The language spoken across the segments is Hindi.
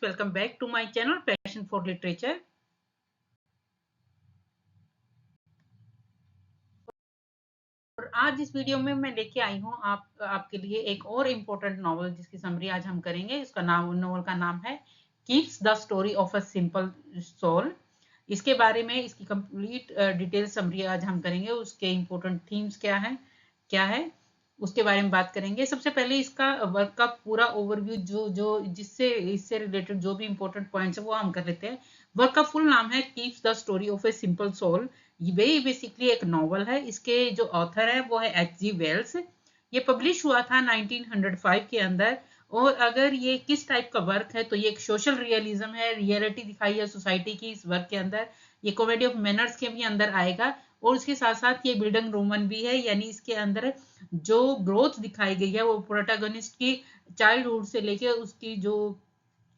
welcome back to my channel Passion for Literature। और आज इस वीडियो में मैं लेके आई हूँ आपके लिए एक और इम्पोर्टेंट नॉवल जिसकी समरी आज हम करेंगे। इसका नॉवल का नाम है Kipps the story of a simple soul. इसके बारे में इसकी कंप्लीट डिटेल समरी आज हम करेंगे। उसके इम्पोर्टेंट थीम्स क्या है उसके बारे में बात करेंगे। सबसे पहले इसका वर्क का पूरा ओवरव्यू जो जो जिससे इससे रिलेटेड जो भी इम्पोर्टेंट पॉइंट्स है वो हम कर लेते हैं। वर्क का फुल नाम है Kipps the story of a simple soul. ये बेसिकली एक नॉवल है। इसके जो ऑथर है वो है H.G. वेल्स। ये पब्लिश हुआ था 1905 के अंदर। और अगर ये किस टाइप का वर्क है तो ये एक सोशल रियलिज्म है। रियलिटी दिखाई है सोसाइटी की इस वर्क के अंदर। ये कॉमेडी ऑफ मैनर्स के भी अंदर आएगा और उसके साथ साथ ये बिल्डंग रोमन भी है, यानी इसके अंदर जो ग्रोथ दिखाई गई है वो प्रोटैगनिस्ट की चाइल्डहुड से लेके उसकी जो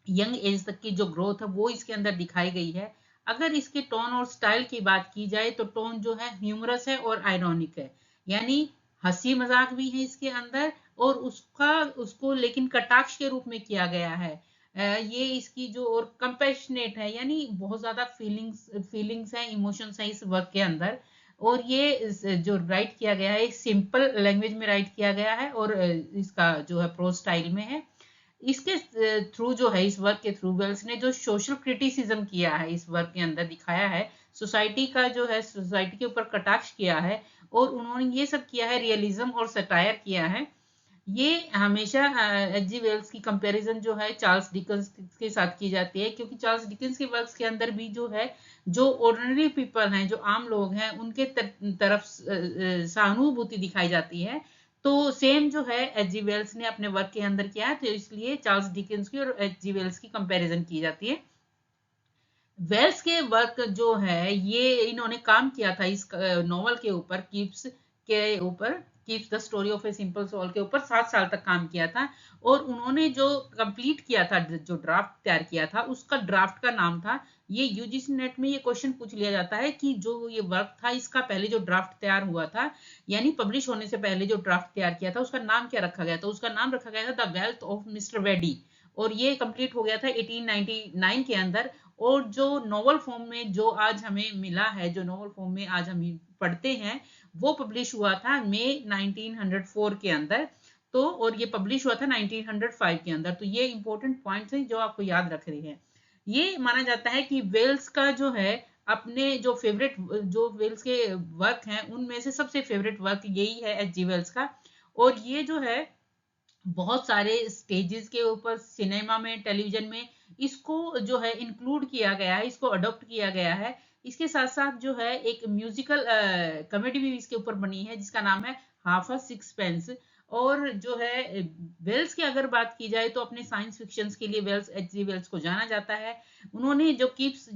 यंग एज तक की जो ग्रोथ है वो इसके अंदर दिखाई गई है। अगर इसके टोन और स्टाइल की बात की जाए तो टोन जो है ह्यूमरस है और आयरॉनिक है, यानी हंसी मजाक भी है इसके अंदर और उसको लेकिन कटाक्ष के रूप में किया गया है। ये इसकी जो और कंपैशनेट है, यानी बहुत ज्यादा फीलिंग्स है, इमोशंस है इस वर्क के अंदर। और ये जो राइट किया गया है सिंपल लैंग्वेज में राइट किया गया है और इसका जो है प्रोज स्टाइल में है। इसके थ्रू जो है इस वर्क के थ्रू वेल्स ने जो सोशल क्रिटिसिज्म किया है इस वर्क के अंदर दिखाया है, सोसाइटी का जो है सोसाइटी के ऊपर कटाक्ष किया है और उन्होंने ये सब किया है, रियलिज्म और सटायर किया है। ये हमेशा H.G. वेल्स की कंपैरिजन जो है चार्ल्स डिकेंस के साथ की जाती है, क्योंकि चार्ल्स डिकेंस के वर्क्स के अंदर भी जो है जो ऑर्डिनरी पीपल हैं, जो आम लोग हैं, उनके तरफ सहानुभूति दिखाई जाती है। तो सेम जो है H.G. वेल्स ने अपने वर्क के अंदर किया है, तो इसलिए चार्ल्स डिकेंस की और H.G. वेल्स की कंपैरिजन की जाती है। वेल्स के वर्क जो है ये इन्होंने काम किया था इस नॉवल के ऊपर, Kipps the story of a simple soul के ऊपर 7 साल तक काम किया था। और उन्होंने जो कंप्लीट किया था, जो ड्राफ्ट तैयार किया था, उसका ड्राफ्ट का नाम था, ये यूजीसी नेट में ये क्वेश्चन पूछ लिया जाता है कि जो ये वर्क था इसका पहले जो ड्राफ्ट तैयार हुआ था, यानी पब्लिश होने से पहले जो ड्राफ्ट तैयार किया था उसका नाम क्या रखा गया था। उसका नाम रखा गया था द वेल्थ ऑफ मिस्टर वेडी। और ये कंप्लीट हो गया था 1899 के अंदर। और जो नॉवल फॉर्म में जो आज हमें मिला है, जो नॉवल फॉर्म में आज हम पढ़ते हैं, वो पब्लिश हुआ था मई 1904 के अंदर। तो और ये पब्लिश हुआ था 1905 के अंदर। तो ये इंपॉर्टेंट पॉइंट्स हैं जो आपको याद रख रहे हैं। ये माना जाता है कि वेल्स का जो है अपने जो फेवरेट जो वेल्स के वर्क हैं उनमें से सबसे फेवरेट वर्क यही है H.G. वेल्स का। और ये जो है बहुत सारे स्टेजेस के ऊपर, सिनेमा में, टेलीविजन में इसको जो है इंक्लूड किया गया है, इसको अडॉप्ट किया गया है। इसके साथ साथ जो है एक म्यूजिकल कॉमेडी भी इसके ऊपर बनी है जिसका नाम है हाफ अ सिक्सपेंस। और जो है वेल्स की अगर बात की जाए तो अपने साइंस फिक्शन के लिए H.G. वेल्स को जाना जाता है। उन्होंने जो Kipps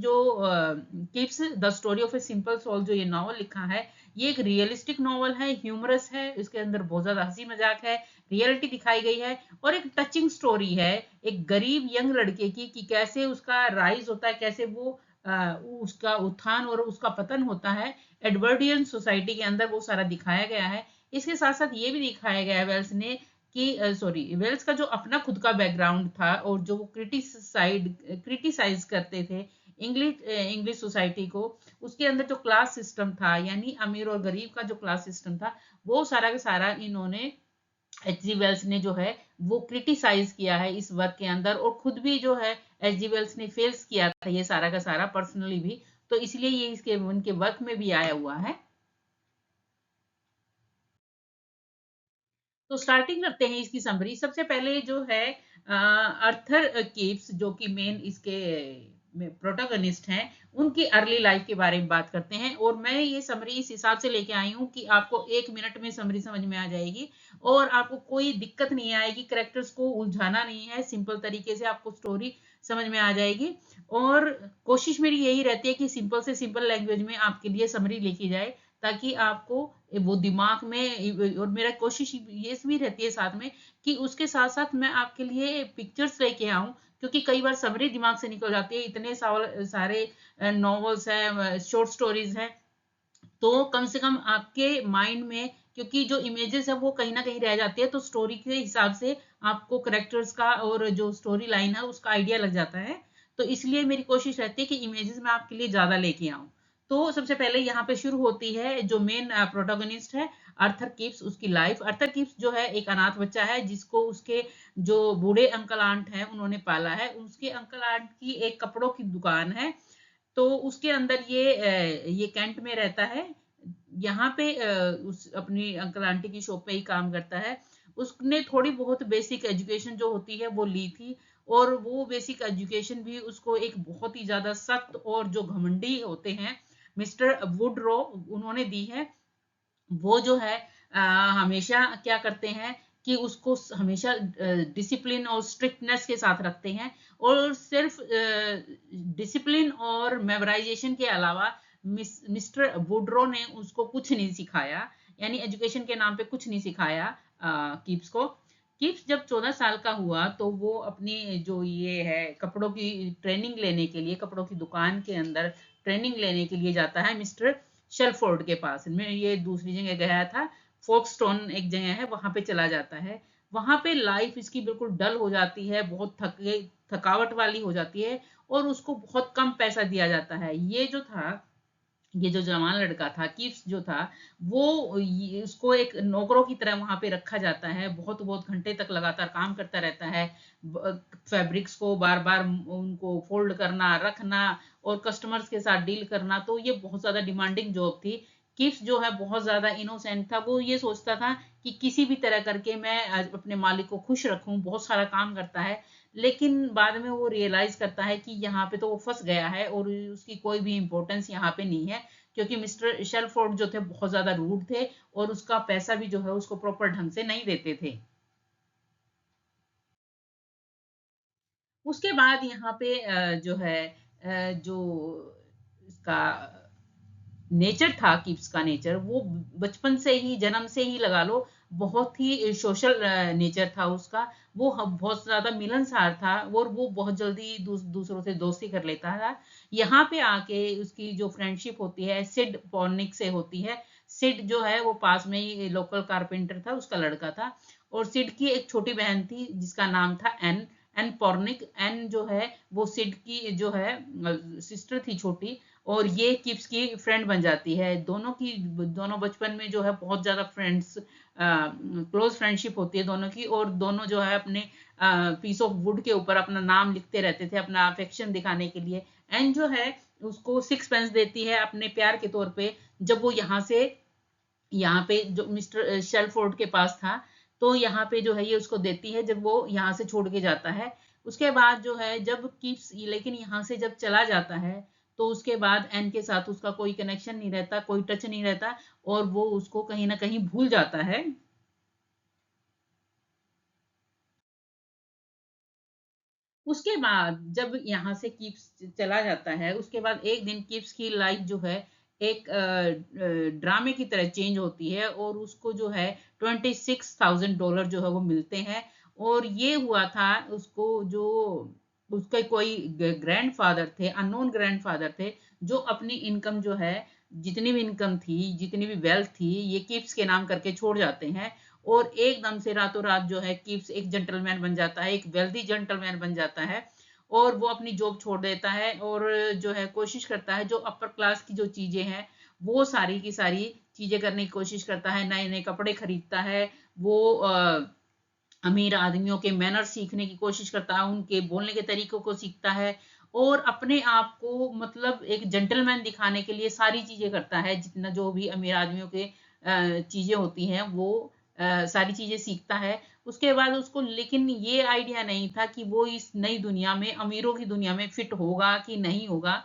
the story of a simple soul जो ये नॉवल लिखा है, ये एक रियलिस्टिक नॉवल है, ह्यूमरस है, इसके अंदर बहुत ज्यादा हंसी मजाक है, रियलिटी दिखाई गई है और एक टचिंग स्टोरी है एक गरीब यंग लड़के की कि कैसे उसका राइज होता है, कैसे वो उसका उत्थान और उसका पतन होता है एडवर्डियन सोसाइटी के अंदर, वो सारा दिखाया गया है। इसके साथ साथ ये भी दिखाया गया है वेल्स ने कि वेल्स का जो अपना खुद का बैकग्राउंड था और जो वो क्रिटिसाइज करते थे इंग्लिश सोसाइटी को, उसके अंदर जो क्लास सिस्टम था, यानी अमीर और गरीब का जो क्लास सिस्टम था, वो सारा का सारा इन्होंने H.G. वेल्स ने जो है वो क्रिटिसाइज किया है इस वर्क के अंदर। और खुद भी जो है H.G. वेल्स ने फेस किया था ये सारा का सारा पर्सनली भी, तो इसलिए ये इसके उनके वर्क में भी आया हुआ है। तो स्टार्टिंग करते हैं इसकी समरी। सबसे पहले जो है अर्थर कीप्स जो कि मेन इसके प्रोटोगनिस्ट हैं, उनकी अर्ली लाइफ के बारे में बात करते हैं। और मैं ये समरी इस हिसाब से लेके आई हूँ कि आपको 1 मिनट में समरी समझ में आ जाएगी और आपको कोई दिक्कत नहीं आएगी, करेक्टर्स को उलझाना नहीं है, सिंपल तरीके से आपको स्टोरी समझ में आ जाएगी। और कोशिश मेरी यही रहती है कि सिंपल से सिंपल लैंग्वेज में आपके लिए समरी लिखी जाए, ताकि आपको वो दिमाग में, और मेरा कोशिश ये भी रहती है साथ में कि उसके साथ साथ मैं आपके लिए पिक्चर्स लेके आऊं, क्योंकि कई बार समरी दिमाग से निकल जाती है, इतने सारे नॉवेल्स हैं, शॉर्ट स्टोरीज हैं। तो कम से कम आपके माइंड में क्योंकि जो इमेजेस है वो कहीं ना कहीं रह जाती है, तो स्टोरी के हिसाब से आपको करेक्टर्स का और जो स्टोरी लाइन है उसका आइडिया लग जाता है। तो इसलिए मेरी कोशिश रहती है कि इमेजेस मैं आपके लिए ज्यादा लेके आऊं। तो सबसे पहले यहाँ पे शुरू होती है जो मेन प्रोटोगनिस्ट है, आर्थर किप्स, उसकी लाइफ। आर्थर किप्स जो है एक अनाथ बच्चा है जिसको उसके जो बूढ़े अंकल आंट हैं उन्होंने पाला है। उसके अंकल आंट की एक कपड़ों की दुकान है, तो उसके अंदर ये कैंट में रहता है। यहाँ पे उस अपनी अंकल आंटी की शॉप पे ही काम करता है। उसने थोड़ी बहुत बेसिक एजुकेशन जो होती है वो ली थी, और वो बेसिक एजुकेशन भी उसको एक बहुत ही ज्यादा सख्त और जो घमंडी होते हैं मिस्टर वुडरो उन्होंने दी है। वो जो है हमेशा क्या करते हैं कि उसको हमेशा डिसिप्लिन और स्ट्रिक्टनेस के साथ रखते हैं, और सिर्फ डिसिप्लिन और मेमोराइजेशन के अलावा मिस्टर वुडरो ने उसको कुछ नहीं सिखाया, यानी एजुकेशन के नाम पे कुछ नहीं सिखाया कीप्स को। कीप्स जब 14 साल का हुआ तो वो अपनी जो ये है कपड़ों की ट्रेनिंग लेने के लिए, कपड़ों की दुकान के अंदर ट्रेनिंग लेने के लिए जाता है मिस्टर शेलफोर्ड के पास में। ये दूसरी जगह गया था, फोक्सटोन एक जगह है, वहां पे चला जाता है। वहां पे लाइफ इसकी बिल्कुल डल हो जाती है, बहुत थकावट वाली हो जाती है, और उसको बहुत कम पैसा दिया जाता है। ये जो जवान लड़का था किप्स जो था, वो उसको एक नौकरों की तरह वहां पे रखा जाता है। बहुत बहुत घंटे तक लगातार काम करता रहता है, फैब्रिक्स को बार बार उनको फोल्ड करना, रखना, और कस्टमर्स के साथ डील करना। तो ये बहुत ज्यादा डिमांडिंग जॉब थी। किप्स जो है बहुत ज्यादा इनोसेंट था, वो ये सोचता था कि किसी भी तरह करके मैं अपने मालिक को खुश रखूं, बहुत सारा काम करता है। लेकिन बाद में वो रियलाइज करता है कि यहाँ पे तो वो फंस गया है और उसकी कोई भी इंपॉर्टेंस यहाँ पे नहीं है, क्योंकि मिस्टर शेलफोर्ड जो थे बहुत ज्यादा रूड थे, और उसका पैसा भी जो है उसको प्रॉपर ढंग से नहीं देते थे। उसके बाद यहाँ पे जो है जो इसका नेचर था, किप्स का नेचर वो बचपन से ही, जन्म से ही लगा लो, बहुत ही सोशल नेचर था उसका। वो बहुत ज्यादा मिलनसार था, और वो बहुत जल्दी दूसरों से दोस्ती कर लेता था। यहाँ पे आके उसकी जो फ्रेंडशिप होती है सिड पॉर्निक से होती है। सिड जो है वो पास में ही लोकल कारपेंटर था, उसका लड़का था। और सिड की एक छोटी बहन थी जिसका नाम था एन। एन पॉर्निक, एन जो है वो सिड की जो है सिस्टर थी छोटी, और ये किप्स की फ्रेंड बन जाती है। दोनों बचपन में जो है बहुत ज्यादा फ्रेंड्स, क्लोज फ्रेंडशिप होती है दोनों की, और दोनों जो है अपने पीस ऑफ वुड के ऊपर अपना नाम लिखते रहते थे अपना अफेक्शन दिखाने के लिए। एंड जो है उसको 6 पेंस देती है अपने प्यार के तौर पे, जब वो यहाँ पे जो मिस्टर शेलफोर्ड के पास था, तो यहाँ पे जो है ये उसको देती है जब वो यहाँ से छोड़ के जाता है। उसके बाद जो है जब किप्स लेकिन यहाँ से जब चला जाता है, तो उसके बाद एन के साथ उसका कोई कनेक्शन नहीं रहता, कोई टच नहीं रहता, और वो उसको कहीं ना कहीं भूल जाता है। उसके बाद जब यहाँ से कीप्स चला जाता है, उसके बाद एक दिन कीप्स की लाइफ जो है एक ड्रामे की तरह चेंज होती है, और उसको जो है $26,000 जो है वो मिलते हैं। और ये हुआ था उसको, जो उसके कोई ग्रैंडफादर थे, अननोन ग्रैंडफादर थे, जो अपनी इनकम जो है, जितनी भी इनकम थी, जितनी भी वेल्थ थी, ये किप्स के नाम करके छोड़ जाते हैं। और एकदम से रातों रात जो है किप्स एक जेंटलमैन बन जाता है, एक वेल्दी जेंटलमैन बन जाता है, और वो अपनी जॉब छोड़ देता है, और जो है कोशिश करता है जो अपर क्लास की जो चीजें हैं वो सारी की सारी चीजें करने की कोशिश करता है। नए नए कपड़े खरीदता है, वो अमीर आदमियों के मैनर सीखने की कोशिश करता है, उनके बोलने के तरीकों को सीखता है, और अपने आप को मतलब एक जेंटलमैन दिखाने के लिए सारी चीजें करता है, जितना जो भी अमीर आदमियों के चीजें होती हैं वो सारी चीजें सीखता है। उसके बाद उसको लेकिन ये आइडिया नहीं था कि वो इस नई दुनिया में, अमीरों की दुनिया में फिट होगा कि नहीं होगा।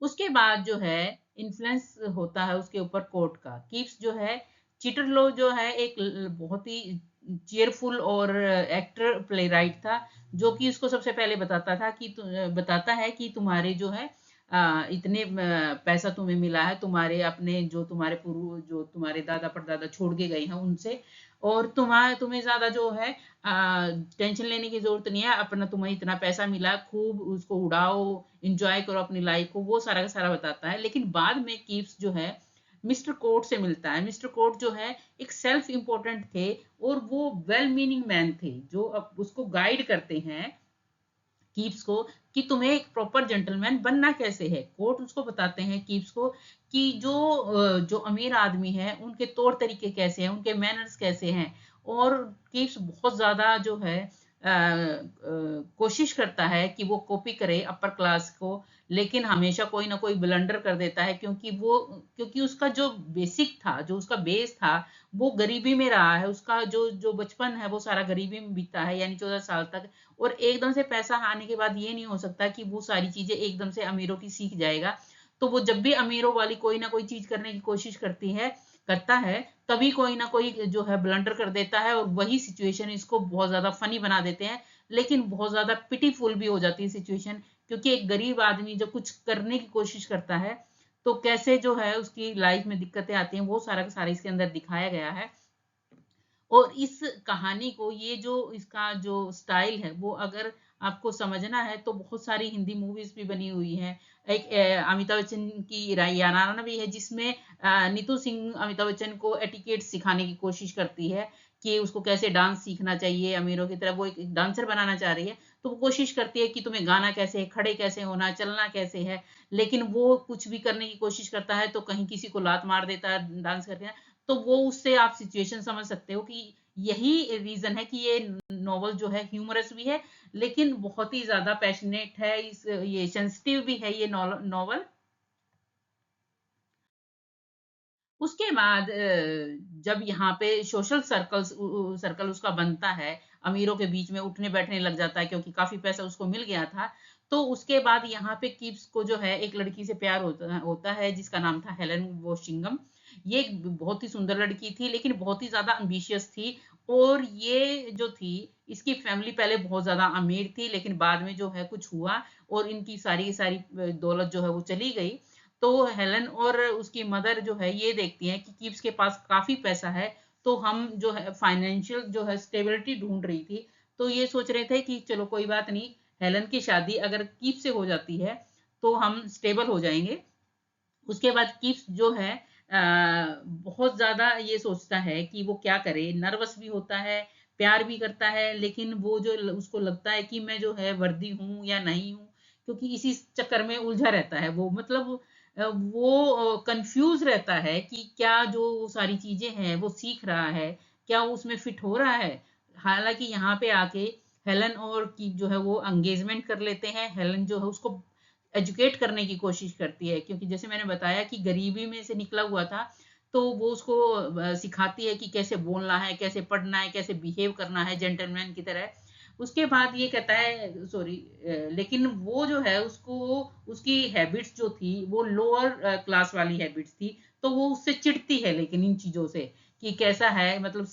उसके बाद जो है इन्फ्लुएंस होता है उसके ऊपर कोर्ट का। कीप्स जो है, चीटरलो जो है एक बहुत ही चीयरफुल और एक्टर प्ले राइट था, जो कि उसको सबसे पहले बताता है कि तुम्हारे जो है इतने पैसा तुम्हें मिला है तुम्हारे अपने जो तुम्हारे पूर्व जो तुम्हारे दादा परदादा छोड़ के गए हैं उनसे, और तुम्हें ज्यादा जो है टेंशन लेने की जरूरत नहीं है। अपना तुम्हें इतना पैसा मिला है, खूब उसको उड़ाओ, एंजॉय करो अपनी लाइफ को, वो सारा का सारा बताता है। लेकिन बाद में कीप्स जो है मिस्टर कोट से मिलता है। मिस्टर कोट जो है एक सेल्फ इम्पोर्टेंट थे, और वो वेल मीनिंग मैन थे जो अब उसको गाइड करते हैं कीप्स को कि तुम्हें एक प्रॉपर जेंटलमैन बनना कैसे है। कोर्ट उसको बताते हैं कीप्स को कि जो अमीर आदमी है उनके तौर तरीके कैसे हैं, उनके मैनर्स कैसे हैं। और कीप्स बहुत ज्यादा जो है कोशिश करता है कि वो कॉपी करे अपर क्लास को, लेकिन हमेशा कोई ना कोई ब्लंडर कर देता है, क्योंकि उसका जो बेसिक था, जो उसका बेस था, वो गरीबी में रहा है। उसका जो जो बचपन है वो सारा गरीबी में बीता है, यानी 14 साल तक। और एकदम से पैसा आने के बाद ये नहीं हो सकता कि वो सारी चीजें एकदम से अमीरों की सीख जाएगा। तो वो जब भी अमीरों वाली कोई ना कोई चीज करने की कोशिश करता है, तभी कोई ना कोई जो है ब्लंडर कर देता है, और वही सिचुएशन इसको बहुत ज्यादा फनी बना देते हैं। लेकिन बहुत ज्यादा पिटीफुल भी हो जाती है सिचुएशन, क्योंकि एक गरीब आदमी जब कुछ करने की कोशिश करता है तो कैसे जो है उसकी लाइफ में दिक्कतें आती हैं, वो सारा का सारा इसके अंदर दिखाया गया है। और इस कहानी को, ये जो इसका जो स्टाइल है, वो अगर आपको समझना है तो बहुत सारी हिंदी मूवीज भी बनी हुई हैं। एक अमिताभ बच्चन की याराना भी है, जिसमें नीतू सिंह अमिताभ बच्चन को एटिकेट सिखाने की कोशिश करती है कि उसको कैसे डांस सीखना चाहिए अमीरों की तरह। वो एक डांसर बनाना चाह रही है, तो वो कोशिश करती है कि तुम्हें गाना कैसे है, खड़े कैसे होना, चलना कैसे है। लेकिन वो कुछ भी करने की कोशिश करता है तो कहीं किसी को लात मार देता है डांस करके। तो वो उससे आप सिचुएशन समझ सकते हो कि यही रीजन है कि ये नॉवल जो है ह्यूमरस भी है, लेकिन बहुत ही ज्यादा पैशनेट है। ये सेंसिटिव भी है ये नॉवल। उसके बाद जब यहाँ पे सोशल सर्कल उसका बनता है, अमीरों के बीच में उठने बैठने लग जाता है क्योंकि काफी पैसा उसको मिल गया था। तो उसके बाद यहाँ पे कीप्स को जो है एक लड़की से प्यार होता है जिसका नाम था हेलन वॉशिंगम। ये एक बहुत ही सुंदर लड़की थी, लेकिन बहुत ही ज्यादा एम्बिशियस थी। और ये जो थी, इसकी फैमिली पहले बहुत ज्यादा अमीर थी, लेकिन बाद में जो है कुछ हुआ और इनकी सारी की सारी दौलत जो है वो चली गई। तो हेलन और उसकी मदर जो है ये देखती हैं कि कीप्स के पास काफी पैसा है, तो हम जो है फाइनेंशियल जो है स्टेबिलिटी ढूंढ रही थी। तो ये सोच रहे थे कि चलो कोई बात नहीं, हेलन की शादी अगर कीप से हो जाती है तो हम स्टेबल हो जाएंगे। उसके बाद कीप्स जो है बहुत ज्यादा ये सोचता है कि वो क्या करे, नर्वस भी होता है, प्यार भी करता है, लेकिन वो जो उसको लगता है कि मैं जो है वर्दी हूँ या नहीं हूँ, क्योंकि इसी चक्कर में उलझा रहता है वो। मतलब वो कंफ्यूज रहता है कि क्या जो सारी चीजें हैं वो सीख रहा है, क्या वो उसमें फिट हो रहा है। हालांकि यहाँ पे आके हेलन और की जो है वो एंगेजमेंट कर लेते हैं। हेलन जो है उसको एजुकेट करने की कोशिश करती है, क्योंकि जैसे मैंने बताया कि गरीबी में से निकला हुआ था। तो वो उसको सिखाती है कि कैसे बोलना है, कैसे पढ़ना है, कैसे बिहेव करना है जेंटलमैन की तरह। उसके बाद ये कहता है सॉरी, लेकिन वो जो है उसको, उसकी हैबिट्स जो थी वो लोअर क्लास वाली हैबिट्स थी। तो वो उससे चिढ़ती है, लेकिन इन चीजों से कि कैसा है, मतलब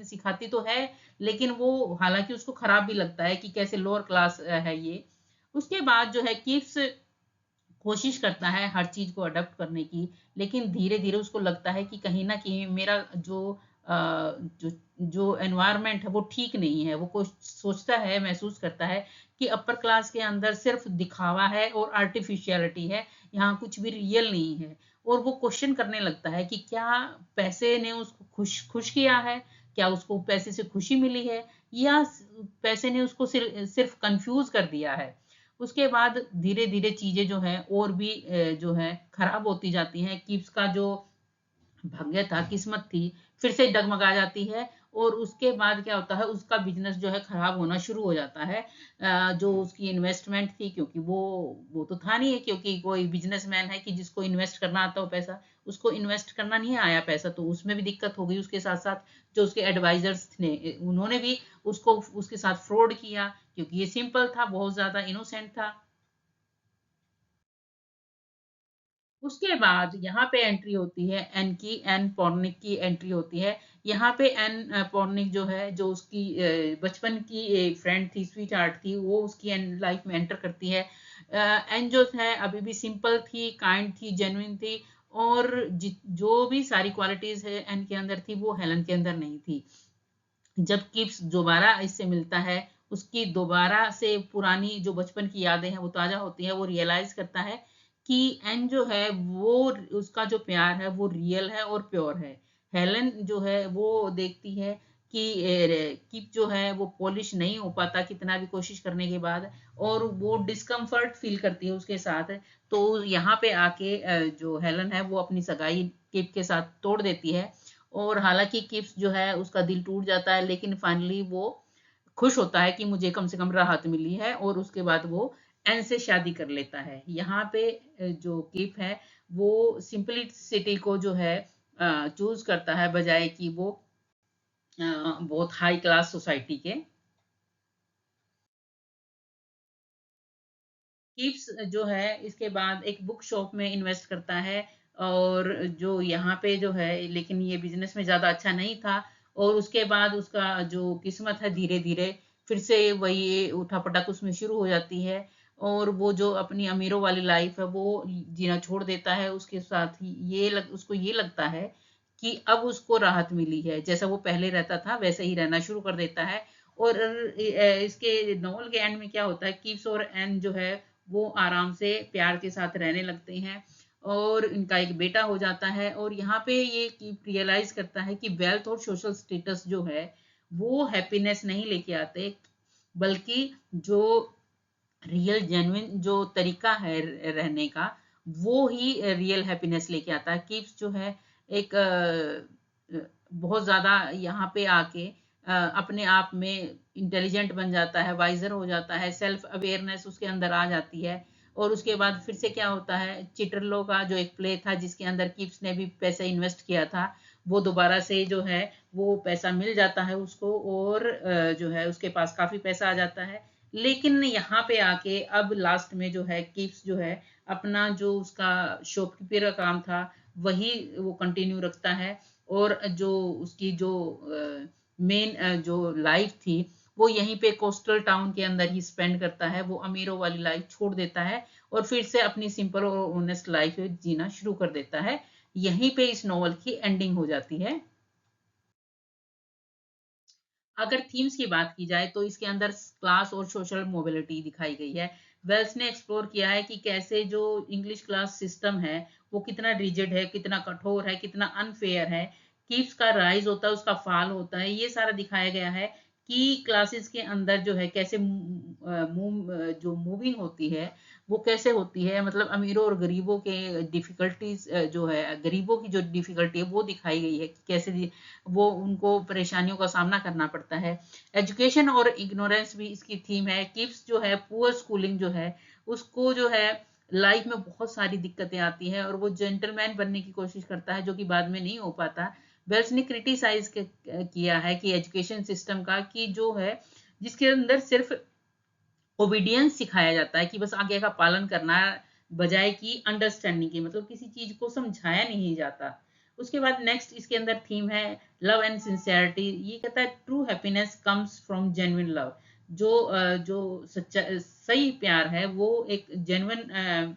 सिखाती तो है, लेकिन वो हालांकि उसको खराब भी लगता है कि कैसे लोअर क्लास है ये। उसके बाद जो है किप्स कोशिश करता है हर चीज को अडॉप्ट करने की, लेकिन धीरे धीरे उसको लगता है कि कहीं ना कहीं मेरा जो जो एनवायरनमेंट है वो ठीक नहीं है। वो कुछ सोचता है, महसूस करता है कि अपर क्लास के अंदर सिर्फ दिखावा है और आर्टिफिशियलिटी है, यहाँ कुछ भी रियल नहीं है। और वो क्वेश्चन करने लगता है कि क्या पैसे ने उसको खुश खुश किया है, क्या उसको पैसे से खुशी मिली है, या पैसे ने उसको सिर्फ कंफ्यूज कर दिया है। उसके बाद धीरे धीरे चीजें जो है और भी जो है खराब होती जाती हैं। किप्स का जो भाग्य था, किस्मत थी, फिर से डगमगा जाती है। और उसके बाद क्या होता है, उसका बिजनेस जो है खराब होना शुरू हो जाता है। जो उसकी इन्वेस्टमेंट थी, क्योंकि वो तो था नहीं है, क्योंकि कोई बिजनेसमैन है कि जिसको इन्वेस्ट करना आता हो पैसा, उसको इन्वेस्ट करना नहीं आया पैसा, तो उसमें भी दिक्कत हो गई। उसके साथ साथ जो उसके एडवाइजर्स थे उन्होंने भी उसको उसके साथ फ्रॉड किया, क्योंकि ये सिंपल था, बहुत ज्यादा इनोसेंट था। उसके बाद यहाँ पे एंट्री होती है एन की, एन पौर्निक की एंट्री होती है। यहाँ पे एन पौर्निक जो है, जो उसकी बचपन की फ्रेंड थी, स्वीट हार्ट थी, वो उसकी लाइफ में एंटर करती है। एन जो है अभी भी सिंपल थी, काइंड थी, जेन्युइन थी, और जो भी सारी क्वालिटीज है एन के अंदर थी वो हेलन के अंदर नहीं थी। जब किप्स दोबारा इससे मिलता है, उसकी दोबारा से पुरानी जो बचपन की यादें हैं वो ताजा होती है, वो रियलाइज करता है कि एन जो है वो उसका जो प्यार है वो रियल है और प्योर है। हेलन जो है वो देखती है कि किप जो है वो पॉलिश नहीं हो पाता कितना भी कोशिश करने के बाद, और वो डिस्कम्फर्ट फील करती है उसके साथ। तो यहाँ पे आके जो हेलन है वो अपनी सगाई किप के साथ तोड़ देती है, और हालांकि किप्स जो है उसका दिल टूट जाता है, लेकिन फाइनली वो खुश होता है कि मुझे कम से कम राहत मिली है, और उसके बाद वो एन से शादी कर लेता है। यहाँ पे जो किप है वो सिंपलिसिटी को जो है चूज करता है, बजाय कि वो बहुत हाई क्लास सोसाइटी के। किप्स जो है इसके बाद एक बुक शॉप में इन्वेस्ट करता है, और जो यहाँ पे जो है, लेकिन ये बिजनेस में ज़्यादा अच्छा नहीं था, और उसके बाद उसका जो किस्मत है धीरे धीरे फिर से वही उठापटक उसमें शुरू हो जाती है, और वो जो अपनी अमीरों वाली लाइफ है वो जीना छोड़ देता है। उसके साथ ही उसको ये लगता है कि अब उसको राहत मिली है, जैसा वो पहले रहता था वैसे ही रहना शुरू कर देता है। और इसके नॉवल के एंड में क्या होता है, किप्स और एन जो है वो आराम से प्यार के साथ रहने लगते हैं, और इनका एक बेटा हो जाता है। और यहाँ पे ये रियलाइज करता है कि वेल्थ और सोशल स्टेटस जो है वो हैप्पीनेस नहीं लेके आते, बल्कि जो रियल जेन्युइन जो तरीका है रहने का वो ही रियल हैप्पीनेस लेके आता है। किप्स जो है एक बहुत ज्यादा यहाँ पे आके अपने आप में इंटेलिजेंट बन जाता है, वाइजर हो जाता है, सेल्फ अवेयरनेस उसके अंदर आ जाती है। और उसके बाद फिर से क्या होता है, चिटरलो का जो एक प्ले था जिसके अंदर किप्स ने भी पैसे इन्वेस्ट किया था, वो दोबारा से जो है वो पैसा मिल जाता है उसको, और जो है उसके पास काफी पैसा आ जाता है। लेकिन यहाँ पे आके अब लास्ट में जो है किप्स जो है अपना जो उसका शॉपकीपर का काम था वही वो कंटिन्यू रखता है, और जो उसकी जो मेन जो लाइफ थी वो यहीं पे कोस्टल टाउन के अंदर ही स्पेंड करता है। वो अमीरों वाली लाइफ छोड़ देता है और फिर से अपनी सिंपल और ऑनेस्ट लाइफ जीना शुरू कर देता है। यहीं पे इस नॉवल की एंडिंग हो जाती है। अगर थीम्स की बात की जाए तो इसके अंदर क्लास और सोशल मोबिलिटी दिखाई गई है। वेल्स ने एक्सप्लोर किया है कि कैसे जो इंग्लिश क्लास सिस्टम है वो कितना रिजिड है, कितना कठोर है, कितना अनफेयर है। कीप्स का राइज होता है, उसका फॉल होता है, ये सारा दिखाया गया है कि क्लासेस के अंदर जो है कैसे जो मूविंग होती है वो कैसे होती है, मतलब अमीरों और गरीबों के डिफिकल्टीज जो है, गरीबों की जो डिफिकल्टी है वो दिखाई गई है कि कैसे वो उनको परेशानियों का सामना करना पड़ता है। एजुकेशन और इग्नोरेंस भी इसकी थीम है। किप्स जो है पुअर स्कूलिंग जो है उसको जो है लाइफ में बहुत सारी दिक्कतें आती हैं, और वो जेंटलमैन बनने की कोशिश करता है जो कि बाद में नहीं हो पाता। वेल्स ने क्रिटिसाइज किया है कि एजुकेशन सिस्टम का, कि जो है जिसके अंदर सिर्फ ओबीडियंस सिखाया जाता है कि बस आज्ञा का पालन करना, बजाय कि अंडरस्टैंडिंग की, मतलब किसी चीज को समझाया नहीं जाता। उसके बाद नेक्स्ट इसके अंदर थीम है लव एंड सिंसियरिटी। ये कहता है true happiness comes from genuine love. जो सच्चा सही प्यार है वो एक जेन्युइन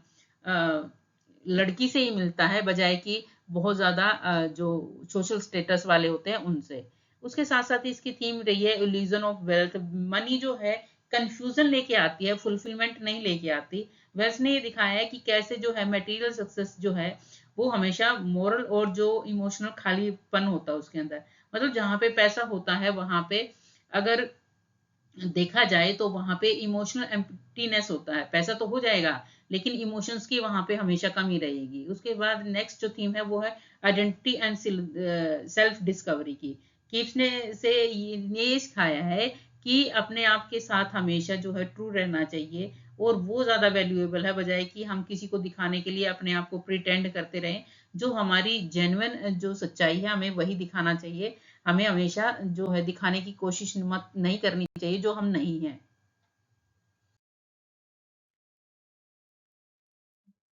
लड़की से ही मिलता है, बजाय कि बहुत ज्यादा जो सोशल स्टेटस वाले होते हैं उनसे। उसके साथ साथ इसकी थीम रही है इल्यूजन ऑफ वेल्थ। मनी जो है कंफ्यूजन लेके आती है, फुलफिलमेंट नहीं लेके आती। वेल्स ने ये दिखाया है कि कैसे जो है मटेरियल सक्सेस जो है वो हमेशा मोरल और जो इमोशनल खालीपन होता है उसके अंदर, मतलब जहाँ पे पैसा होता है वहां पे अगर देखा जाए तो वहां पे इमोशनल एम्प्टीनेस होता है। पैसा तो हो जाएगा लेकिन इमोशंस की वहां पे हमेशा कमी रहेगी। उसके बाद नेक्स्ट जो थीम है वो है आइडेंटिटी एंड सेल्फ डिस्कवरी की। कीप्स ने से ये सिखाया है कि अपने आप के साथ हमेशा जो है ट्रू रहना चाहिए, और वो ज्यादा वैल्यूएबल है, बजाय कि हम किसी को दिखाने के लिए अपने आप को प्रिटेंड करते रहें। जो हमारी जेन्युइन जो सच्चाई है हमें वही दिखाना चाहिए। हमें हमेशा जो है दिखाने की कोशिश मत नहीं करनी चाहिए जो हम नहीं हैं।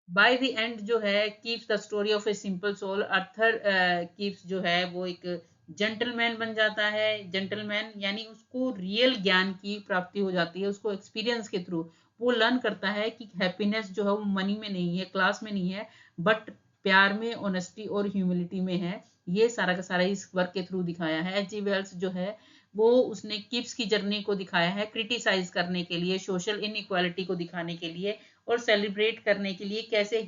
बाय द एंड जो है Kipps the story of a simple soul. Arthur Kipps जो है वो एक जेंटलमैन बन जाता है। जेंटलमैन यानी उसको रियल ज्ञान की प्राप्ति हो जाती है, उसको एक्सपीरियंस के थ्रू। वो लर्न करता है कि हैप्पीनेस जो है वो मनी में नहीं है, क्लास में नहीं है, बट प्यार में, ऑनेस्टी और ह्यूमिलिटी में है। ये सारा का सारा इस वर्क के थ्रू दिखाया है। एच जी वेल्स जो है वो उसने किप्स की जर्नी को दिखाया है क्रिटिसाइज करने के लिए, सोशल इनइक्वालिटी को दिखाने के लिए और सेलिब्रेट करने के लिए, कैसे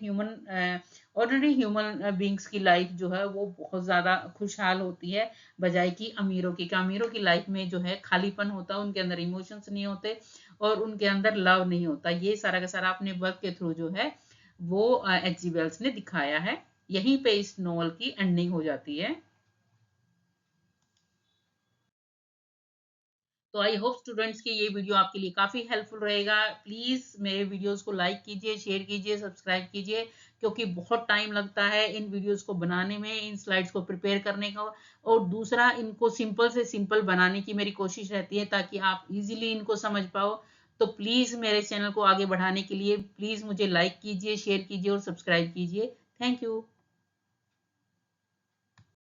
ऑर्डिनरी ह्यूमन बींग्स की लाइफ जो है वो बहुत ज़्यादा खुशहाल होती है बजाय कि अमीरों की। अमीरों की लाइफ में जो है खालीपन होता है, उनके अंदर इमोशंस नहीं होते और उनके अंदर लव नहीं होता। ये सारा का सारा अपने वर्क के थ्रू जो है वो एच जी वेल्स ने दिखाया है। यहीं पे इस नॉवल की एंडिंग हो जाती है। तो आई होप स्टूडेंट्स कि ये वीडियो आपके लिए काफ़ी हेल्पफुल रहेगा। प्लीज़ मेरे वीडियोस को लाइक कीजिए, शेयर कीजिए, सब्सक्राइब कीजिए, क्योंकि बहुत टाइम लगता है इन वीडियोस को बनाने में, इन स्लाइड्स को प्रिपेयर करने का। और दूसरा, इनको सिंपल से सिंपल बनाने की मेरी कोशिश रहती है ताकि आप इजीली इनको समझ पाओ। तो प्लीज़ मेरे चैनल को आगे बढ़ाने के लिए प्लीज़ मुझे लाइक कीजिए, शेयर कीजिए और सब्सक्राइब कीजिए। Thank you.